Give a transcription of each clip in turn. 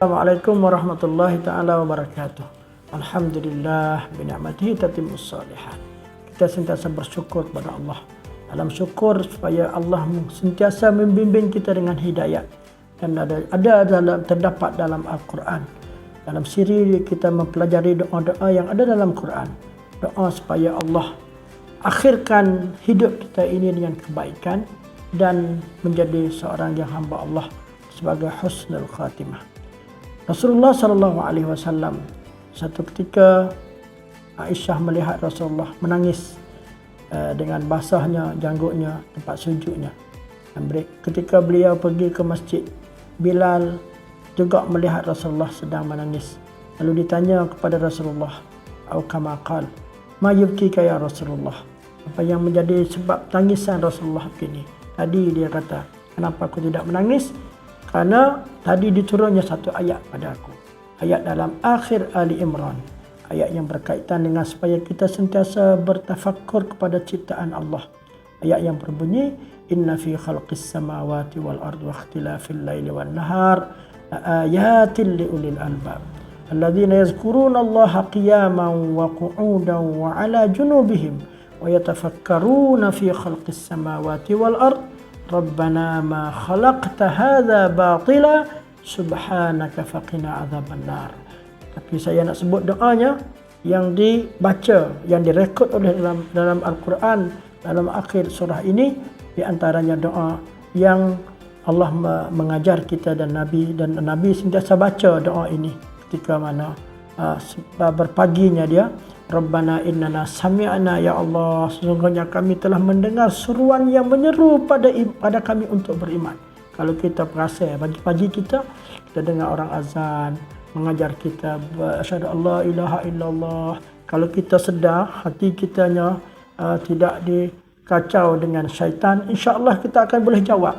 Assalamualaikum warahmatullahi taala wabarakatuh. Alhamdulillah bi ni'matihi tatimmus shalihat. Kita sentiasa bersyukur kepada Allah. Dalam syukur supaya Allah sentiasa membimbing kita dengan hidayah. Dan terdapat dalam Al-Quran. Dalam siri kita mempelajari doa-doa yang ada dalam Quran. Doa supaya Allah akhirkan hidup kita ini dengan kebaikan dan menjadi seorang yang hamba Allah sebagai husnul khatimah. Rasulullah SAW satu ketika Aisyah melihat Rasulullah menangis dengan basahnya janggutnya, tempat sujudnya. Dan ketika beliau pergi ke masjid, Bilal juga melihat Rasulullah sedang menangis. Lalu ditanya kepada Rasulullah, "Au kama qal, ma yubkika ya Rasulullah?" Apa yang menjadi sebab tangisan Rasulullah begini? Tadi dia kata, "Kenapa aku tidak menangis? Karena tadi diturunnya satu ayat pada aku. Ayat dalam akhir Ali Imran. Ayat yang berkaitan dengan supaya kita sentiasa bertafakkur kepada ciptaan Allah. Ayat yang berbunyi, Inna fi khalqis samawati wal ardi wa ikhtilafil laili wan nahar ayatin li ulil albab. Alladzina yazkuruna Allah qiyaman wa qu'udan wa ala junubihim wa yatafakkaruna fi khalqis samawati wal ardi Rabbana ma khalaqta hadza batila subhanaka faqina adzabannar." Tapi saya nak sebut doanya yang dibaca, yang direkod oleh dalam Al-Quran dalam akhir surah ini, di antaranya doa yang Allah mengajar kita dan Nabi sentiasa baca doa ini ketika mana berpaginya dia, Rabbana innana sami'na ya Allah, sesungguhnya kami telah mendengar seruan yang menyeru pada kami untuk beriman. Kalau kita perasa pagi-pagi kita dengar orang azan mengajar kita asyhadu alla ilaha illallah. Kalau kita sedar hati kitanya tidak dikacau dengan syaitan, insya-Allah kita akan boleh jawab.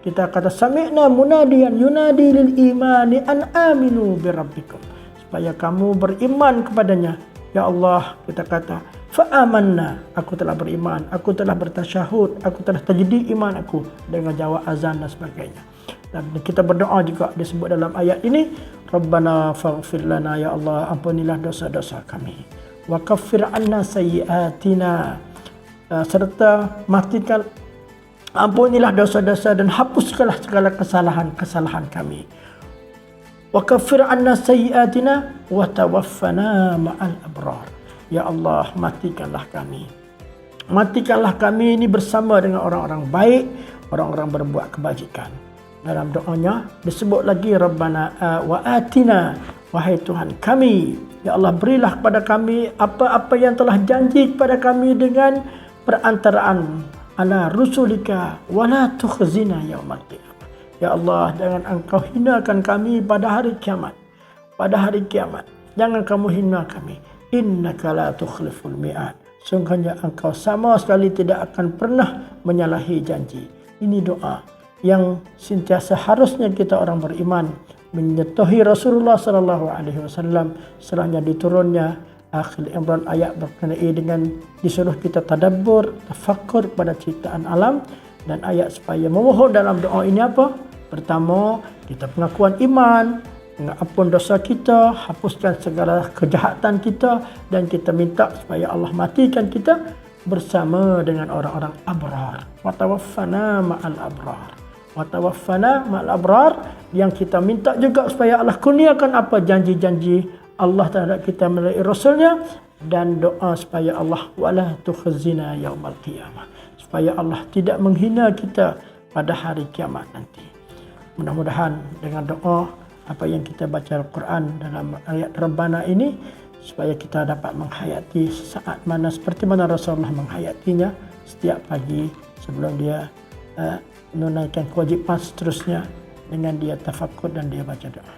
Kita kata sami'na munadiyan yunadi lil imani an aminu bi rabbikum, supaya kamu beriman kepadanya. Ya Allah, kita kata, fa'amanna, aku telah beriman, aku telah bertasyahud, aku telah terjadi iman aku dengan jawab azan dan sebagainya. Dan kita berdoa juga disebut dalam ayat ini, Rabbana faghfir lana, ya Allah, ampunilah dosa-dosa kami. Wa kaffir anna sayyiatina, serta ampunilah dosa-dosa dan hapuskanlah segala kesalahan kami. Wa kaffir anna sayyiatina wa tawaffana ma'al abrar. Ya Allah, matikanlah kami. Matikanlah kami ini bersama dengan orang-orang baik, orang-orang berbuat kebajikan. Dalam doanya disebut lagi Rabbana wa atina, wahai Tuhan kami, ya Allah, berilah kepada kami apa-apa yang telah janji kepada kami dengan perantaraan ala rusulika wa la tukhzina yaumal qiyamah. Ya Allah, jangan engkau hinakan kami pada hari kiamat. Pada hari kiamat, jangan kamu hina kami. Innaka la tukhliful mi'ad. Sungguhnya engkau sama sekali tidak akan pernah menyalahi janji. Ini doa yang sentiasa harusnya kita orang beriman menyetohi Rasulullah SAW setelahnya diturunnya akhir Imran ayat berkenaan dengan disuruh kita tadabbur, tafakkur pada ciptaan alam. Dan ayat supaya memohon dalam doa ini apa? Pertama, kita pengakuan iman, ampun dosa kita, hapuskan segala kejahatan kita, dan kita minta supaya Allah matikan kita bersama dengan orang-orang abrar. Wa tawaffana ma'al abrar. Wa tawaffana ma'al abrar, yang kita minta juga supaya Allah kurniakan apa janji-janji Allah terhadap kita melalui Rasulnya, dan doa supaya Allah wala tukhzina yaumal qiyamah, supaya Allah tidak menghina kita pada hari kiamat nanti. Mudah-mudahan dengan doa apa yang kita baca Al-Quran dalam ayat Rabbana ini, supaya kita dapat menghayati saat mana seperti mana Rasulullah menghayatinya setiap pagi sebelum dia menunaikan kewajipan seterusnya dengan dia tafakkur dan dia baca doa.